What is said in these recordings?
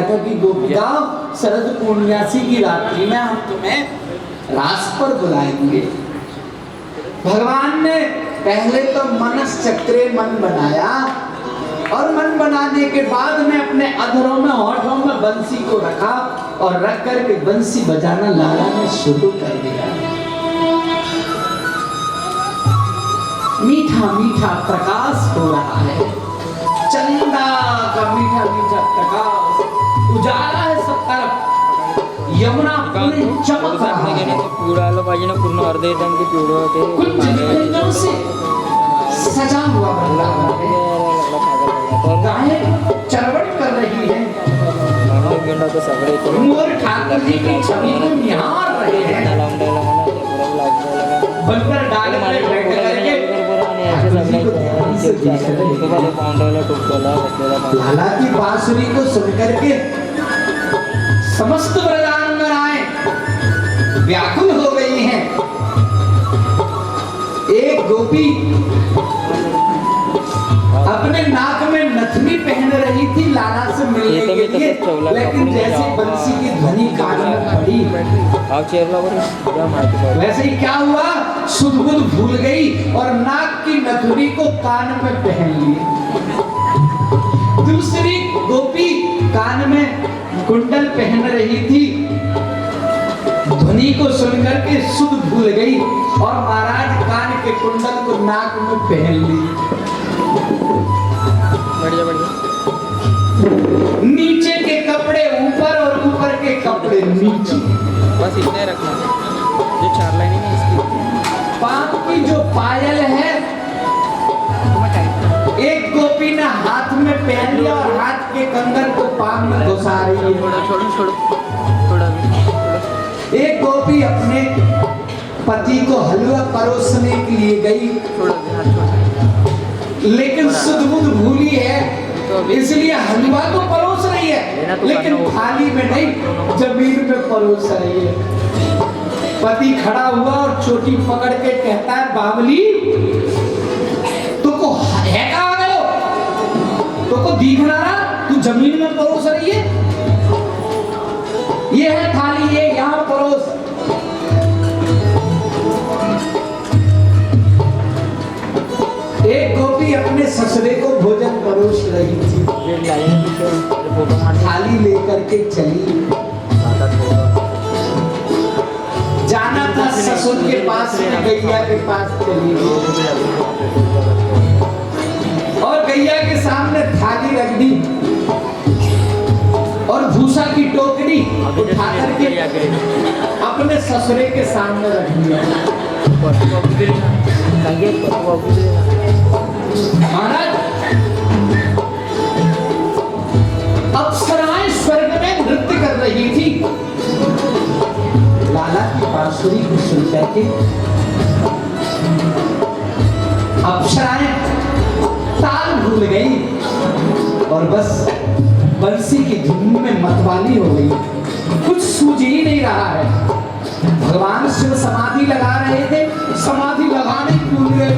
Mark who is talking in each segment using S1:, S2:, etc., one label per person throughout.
S1: कि गोपिका शरद पूर्णिमासी की रात्रि में हम तुम्हें रास पर बुलाएंगे। भगवान ने पहले तो मनस चक्रे मन बनाया और मन बनाने के बाद में अपने अधरों में होठों में बंसी को रखा और रख करके बंसी बजाना लाला ने शुरू कर दिया। मीठा मीठा प्रकाश हो रहा है, चंदा का मीठा मीठा प्रकाश उजाला है सब तरफ। यमुना पूरी चमक रहा है।
S2: पूरा लो पाहिजे ना पूर्ण अर्धे टाइम के पिवळं ते
S1: कुछ निरंजन से सजा हुआ वृंदावन है। गायें चरवट कर रही है, मोर ठाकुर जी की छवि को निहार रहे हैं। बनकर डाल में बैठ करके लाला की बांसुरी को सुनकर के समस्त व्रजांगनाएं व्याकुल हो गई हैं। एक गोपी अपने नाक में नथनी पहन रही थी लाला से मिलने के लिए, लेकिन जैसे बंसी की ध्वनि कान में पड़ी वैसे ही क्या हुआ, सुध बुध भूल गई और नाक की नथनी को कान में पहन ली। दूसरी गोपी कान में कुंडल पहन रही थी, ध्वनि को सुनकर के सुध भूल गई और महाराज कान के कुंडल को नाक में पहन ली।
S2: बढ़िया बढ़िया।
S1: नीचे के कपड़े ऊपर और ऊपर के कपड़े नीचे,
S2: बस इतना ही रखना। जो चार लाइन है इसकी
S1: पांव की जो पायल है एक गोपी ने हाथ में पहन लिया और हाथ के कंगन को पांव में घुसा रही है।
S2: थोड़ा
S1: एक गोपी अपने पति को हलवा परोसने के लिए गई, लेकिन सुध बुध भूली है, इसलिए हलवा तो परोस रही है लेकिन थाली में नहीं, जमीन पे परोस रही है। पति खड़ा हुआ और चोटी पकड़ के कहता है, बावली तुमको है कहाँ गए हो, तुमको दिख ना रहा, तू जमीन में परोस रही है। ये है थाली, ये यहाँ परोस। एक गोपी अपने ससुरे को भोजन परोस रही थी, थाली लेकर के चली। जाना था ससुर के पास में, गैया के पास चली और गैया के सामने थाली रख दी और भूसा की टोकरी उठा करके अपने ससुरे के सामने रख दिया। महाराज अप्सराएं स्वर्ग में नृत्य कर रही थी। लाला की बांसुरी को सुनकर के अप्सराएं ताल भूल गई और बस बंसी की धुन में मतवाली हो गई। कुछ सूझ ही नहीं रहा है। भगवान शिव समाधि लगा रहे थे, समाधि लगाने भूल गए।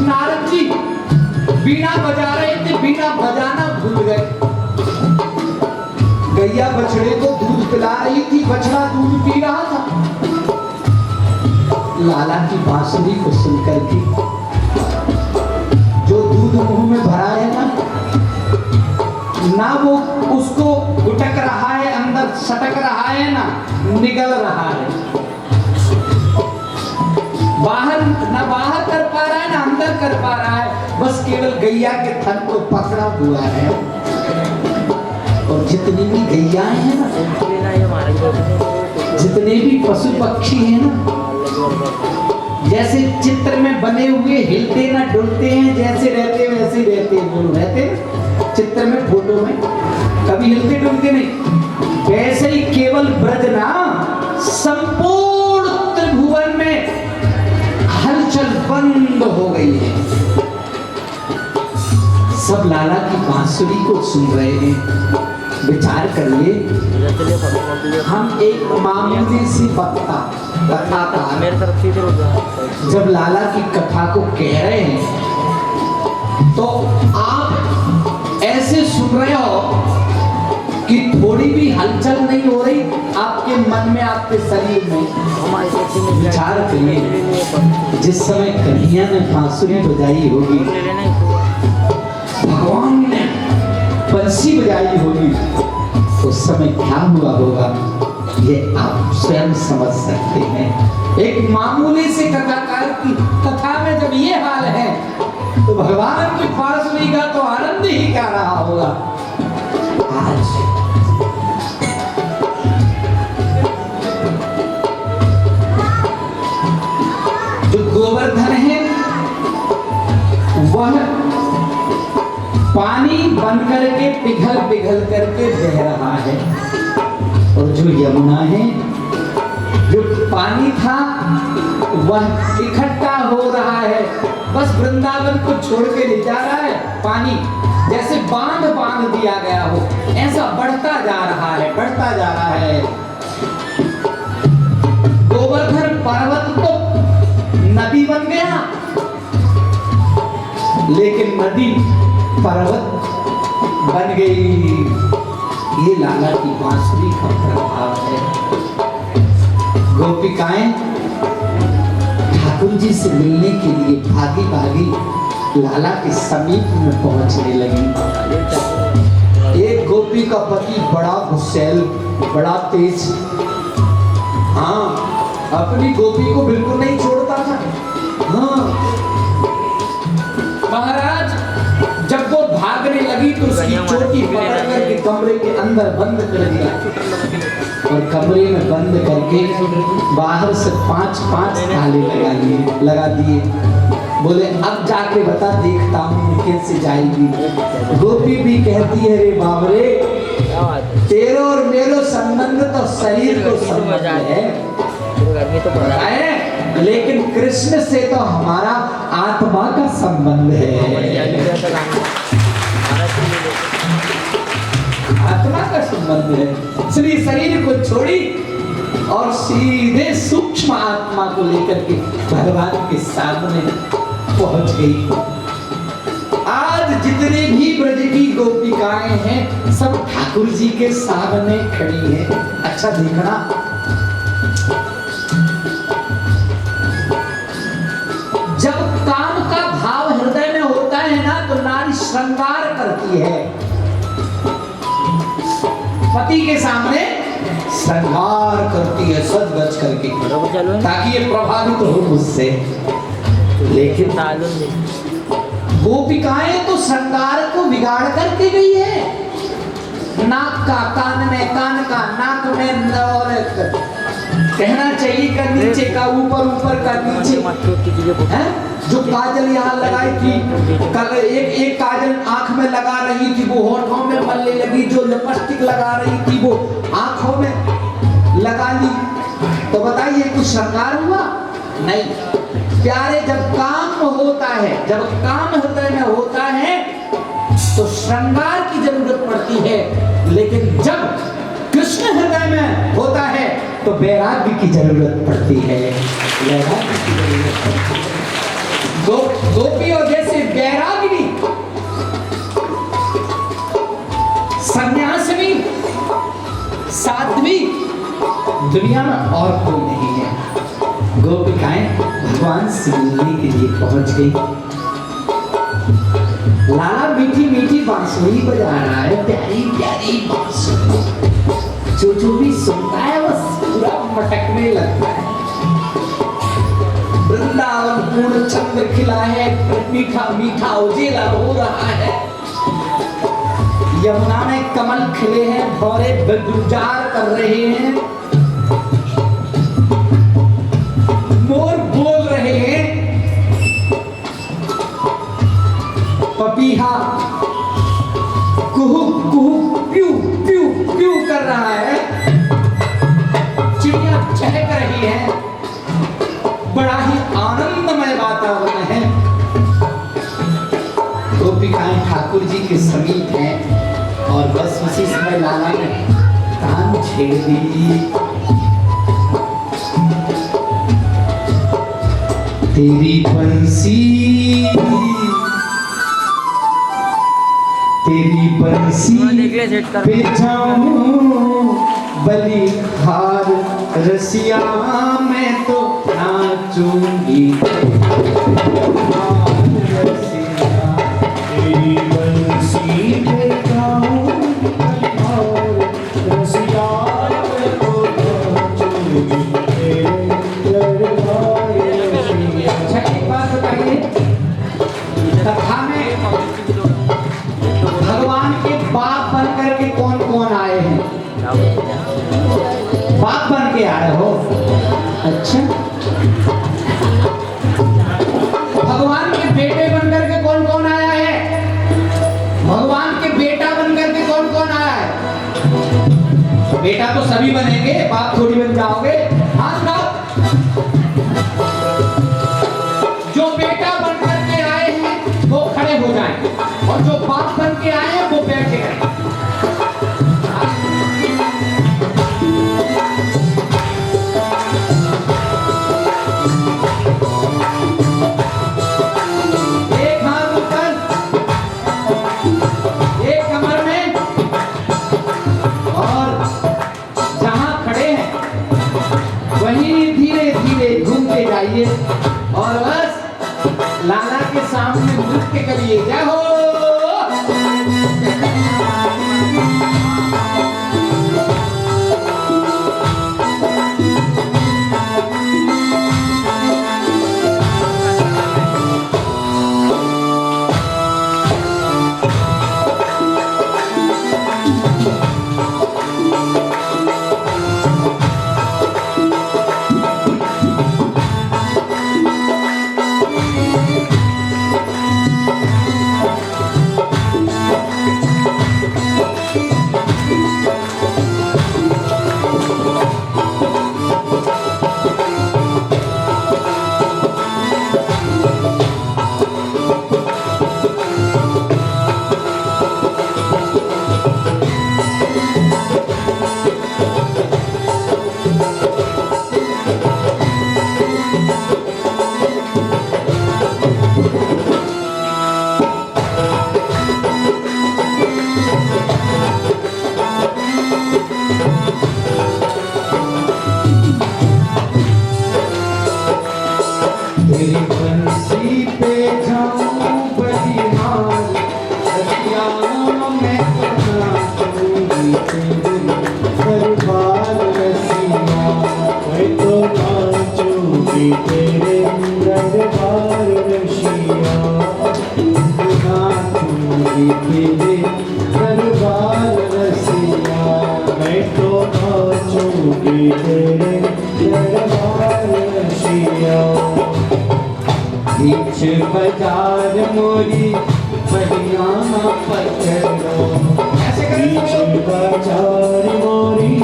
S1: नारद जी बीना बजा रहे थे, बीना बजाना भूल गए। गैया बछड़े को दूध पिला रही थी, बछड़ा दूध पी रहा था। लाला की बांसुरी को सुनकर के जो दूध मुंह में भरा है ना वो उसको गुटक रहा है, अंदर सटक रहा है ना निगल रहा है। बाहर कर पा रहा है ना अंदर कर पा रहा है, बस केवल गैया के थन को पकड़ा हुआ है। और जितनी भी गैया हैं ना, जितने भी पशु पक्षी हैं ना, जैसे चित्र में बने हुए हिलते ना डुलते हैं, जैसे रहते वैसे रहते हैं, वो रहते चित्र में फोटो में कभी हिलते डुलते नहीं, वैसे ही केवल ब्रज ना संपूर्ण त्रिभुवन में हलचल बंद हो गई है। सब लाला की बांसुरी को सुन रहे हैं। विचार करिए, हम एक मामूली सी वक्ता जब लाला की कथा को कह रहे हैं तो आप ऐसे सुन रहे हो कि थोड़ी भी हलचल नहीं हो रही आपके मन में, आपके शरीर में, विचार करिए जिस समय कन्हैया ने बांसुरी बजाई होगी, भगवान ने बंसी बजाई होगी, उस समय क्या हुआ होगा ये आप स्वयं समझ सकते हैं। एक मामूली से कथाकार की कथा में जब ये हाल है तो भगवान की बांसुरी का तो आनंद ही क्या रहा होगा। आज जो गोवर्धन है वह पानी बन करके पिघल पिघल करके बह रहा है, और जो यमुना है, जो पानी था वह इकट्ठा हो रहा है, बस वृंदावन को छोड़ के ले जा रहा है। पानी जैसे बांध बांध दिया गया हो, ऐसा बढ़ता जा रहा है, बढ़ता जा रहा है। गोवर्धन पर्वत तो नदी बन गया, लेकिन नदी पर्वत बन गई। ये लाला की बांसुरी का प्रभाव है। गोपिकाएं ठाकुर जी से मिलने के लिए भागी भागी लाला के समीप में पहुंचने लगी। एक गोपी का पति बड़ा गुस्सैल, बड़ा तेज, हाँ, अपनी गोपी को बिल्कुल नहीं छोड़ता था। हाँ, महाराज जब वो भागने लगी तो उसकी चोटी पकड़ करके कमरे के अंदर बंद कर दिया, और कमरे में बंद करके बाहर से 5-5 ताले लगा दिए। बोले अब जाके बता, देखता हूँ कैसे जाएगी। गोपी भी कहती है, रे बाबरे, तेरो और मेरो संबंध तो शरीर को संबंध है, लेकिन कृष्ण से तो हमारा आत्मा का संबंध है, आत्मा का संबंध है। इसलिए शरीर को छोड़ी और सीधे सूक्ष्म आत्मा को लेकर के भगवान के सामने पहुंच गई। आज जितने भी ब्रज की गोपिकाएं हैं सब ठाकुर जी के सामने खड़ी हैं। अच्छा देखना, जब काम का भाव हृदय में होता है ना तो नारी श्रृंगार करती है, पति के सामने श्रृंगार करती है सज गज करके, ताकि ये प्रभावित हो मुझसे। लेकिन गोपिकाएं तो श्रृंगार को बिगाड़ करके गई है। नाक का कान में, कान का नाक में, और कहना चाहिए का नीचे का ऊपर, ऊपर का नीचे, है? जो काजल यहाँ लगाई थी, कल एक काजल आंख में लगा रही थी, वो होठों में मलने लगी। जो लिपस्टिक लगा रही थी वो आंखों में लगा ली। तो बताइए कुछ श्रृंगार हुआ? नहीं। प्यारे, जब काम होता है, जब काम हृदय में होता है तो श्रृंगार की जरूरत पड़ती है, लेकिन जब कृष्ण हृदय में होता है तो वैराग्य की जरूरत पड़ती है, वैराग्य की जरूरत पड़ती है। गोपियों जैसे वैरागिनी, सन्यासिनी, साध्वी दुनिया में और कोई नहीं है। गोपिकाएं भगवान से मिलने के लिए पहुंच गई। लाला मीठी मीठी बांसुरी बजा रहा है, प्यारी प्यारी बांसुरी। जो भी सुनता है वो पूरा मटकने लगता है। वृंदावन पूर्ण चंद्र खिला है, मीठा मीठा उजेला हो रहा है। यमुना में कमल खिले हैं, भौरे गुलजार कर रहे हैं, मोर बोल रहे हैं, पपीहा कुहू कुहू प्यू प्यू प्यू कर रहा है, चिड़िया चहक रही है। बड़ा ही आनंदमय वातावरण है। गोपिकाएं ठाकुर जी के समीप हैं और बस उसी समय लाला ने कान छेड़ दी। तेरी बंसी तेरी बंसी पे जाऊं बलिहार रसिया मैं तो नाचूंगी
S3: तेरी बंसी पे जाऊं बलिहार रसिया मैं तो नाचूंगी तेरे दरबार रसिया।
S1: अच्छा एक बात बताइए, कथा में भगवान के बाप बन करके कौन कौन आए हैं? बाप बन के आए हो? अच्छा, भगवान के बेटे बन करके कौन कौन आया है? भगवान के बेटा बन करके कौन कौन आया है? बेटा तो सभी बनेंगे, बाप थोड़ी बन जाओगे। हाथ उठाओ। जो बेटा बन करके आए हैं वो खड़े हो जाएं और जो बाप बन के आए हैं वो बैठे हैं। एक हाथ ऊपर, एक कमर में, और जहां खड़े हैं वहीं धीरे धीरे घूमते जाइए और बस लाला के सामने नृत्य करिए। जय हो। तेरी बंसी पे जाऊं बलिहार रसिया मैं तो नाचूंगी तेरे दरबार रसिया।
S3: मैं तो नाचूंगी तेरे दरबार रसिया।
S1: नाचूंगी तेरे दरबार रसिया।
S3: मैं तो नाचूंगी तेरे दरबार रसिया।
S1: बीच बाजार मोरी बलिया पकड़ो। ऐसे
S3: बीच बाजार मोरी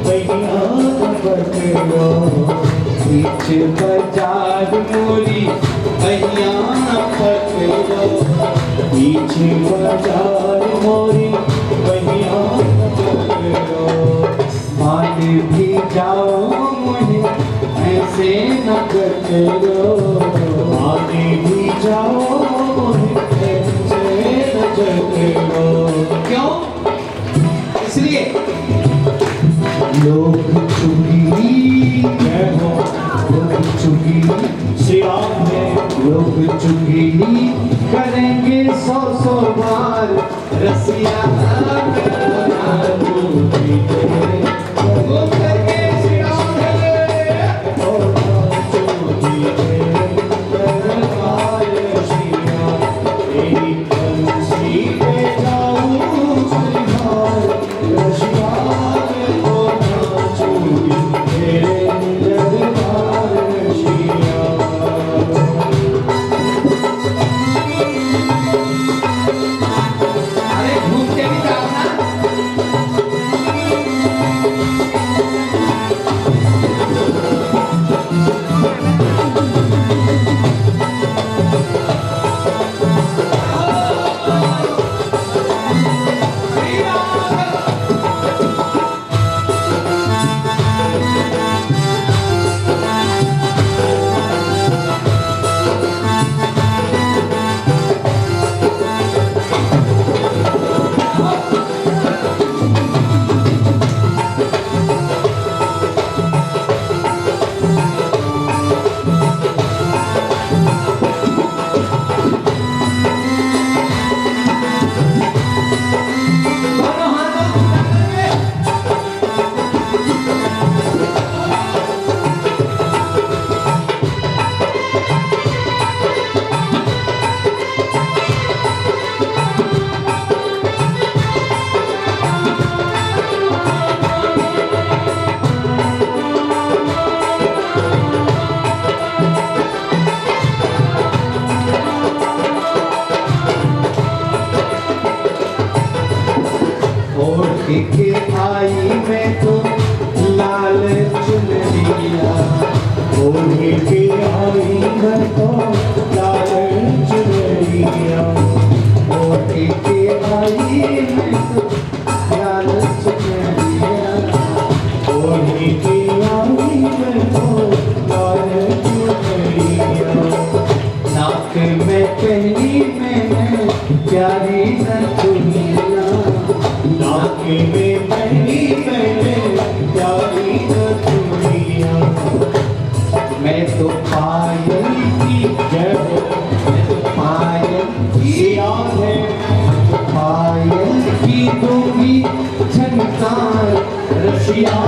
S3: बलिया पकड़ो।
S1: बीच बाजार मोरी बलिया पकड़ो।
S3: बीच बाजार मोरी बलिया पकड़ो।
S1: मान भी जाओ मुझे ऐसे न करो।
S3: आगे भी जाओ ऐसे न करो।
S1: क्यों? इसलिए लोग चुगली
S3: जय हो
S1: लोग चुगली
S3: श्री राम है।
S1: लोग चुगली करेंगे 100 बार रसिया
S3: नाचूंगी तेरे
S1: घूम करके श्री राम है।
S3: नाचूंगी तेरे दरबार रसिया। तेरी बंसी पे जाऊं बलिहार रसिया। मैं तो नाचूंगी तेरे दरबार रसिया।
S1: अरे घूमते भी जाओ ना। श्री राम।
S3: नहीं मैंने प्यारी न दुनिया
S1: मैं तो पायल की
S3: जय हो
S1: मैं तो पायल की
S3: याद है
S1: पायल की दूंगी झनकार रसिया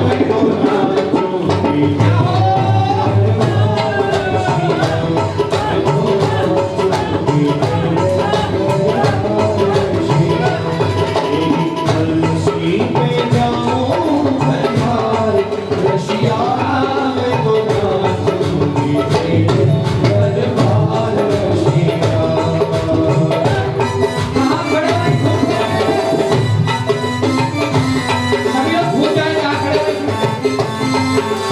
S3: मैं तो नाचूंगी तेरी कलसी पे जाऊं बलिहार रसिया मैं तो नाचूंगी तेरे दरबार रसिया
S1: हाँ खड़े भाई सभी लोग भूल जाएंगे हाँ खड़े भाई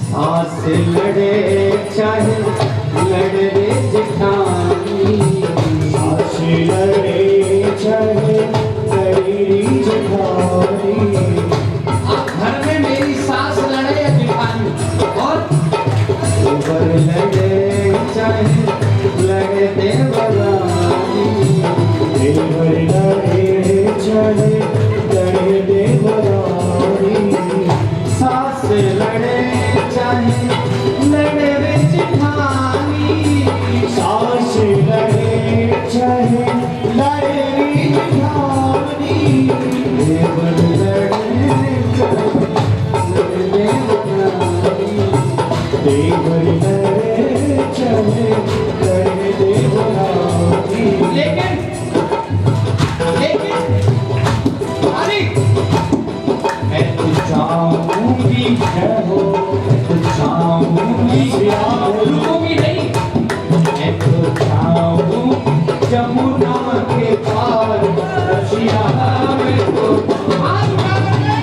S1: सांस लड़े चाहे लड़ रे जेठानी
S3: सास लड़े चाहे तेरी जेठानी
S1: आप घर में मेरी सास लड़े या जेठानी और
S3: ऊपर लड़े चाहे लड़े देवरानी देवर लड़े चाहे लड़े देवरानी
S1: सास लड़े चाहे लड़े रे जेठानी
S3: सास लड़े चाहे लड़े जेठानी
S1: देवर लड़े चाहे लड़े देवरानी
S3: देवर लड़े चाहे लड़े देवरानी
S1: लेकिन अरे मैं तो चाहूंगी
S3: जय हो
S1: मैं तो चाहूंगी रुकोगी नहीं मैं तो चाहूंगी जमुना के पार रसिया मैं तो हाथ उठा करके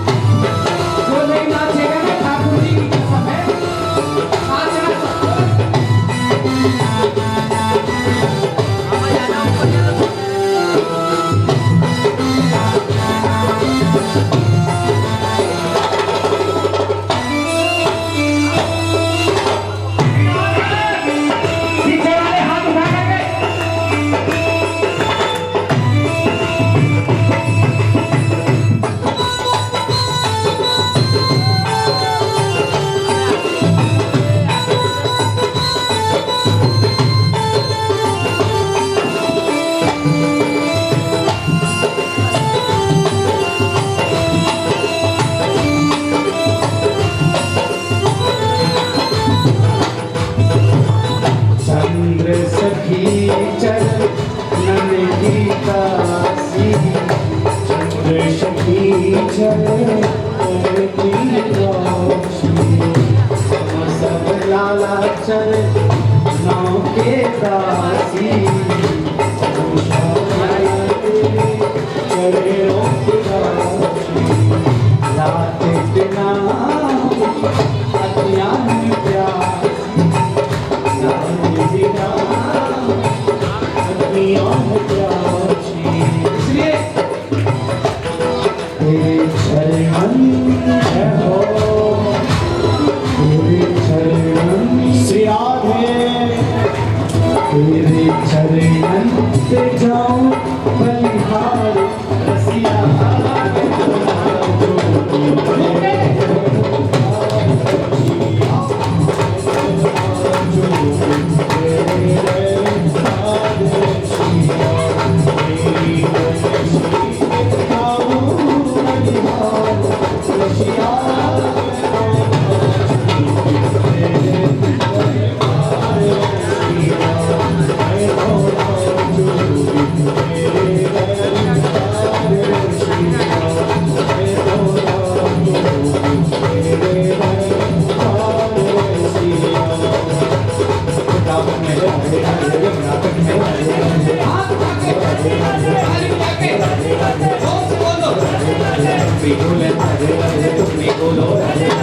S1: जो नहीं नाचेगा ना ठाकुर जी की कसम है नाचना सबको पीछे वाले हाथ उठा करके चंद्र सखी चल नन की काशी
S3: चंद्र सखी चले
S1: हम सब लाला चल नाव के दासी
S3: चले
S1: रात बिना अज्ञान प्यासी रात बिना इसलिए तेरे चरण
S3: जय हो
S1: तेरे चरण
S3: श्री राधे
S1: तेरे चरण पे जाऊं बलिहार रसिया
S3: तुम्ही बोले राधे राधे तुम्ही बोलो राधे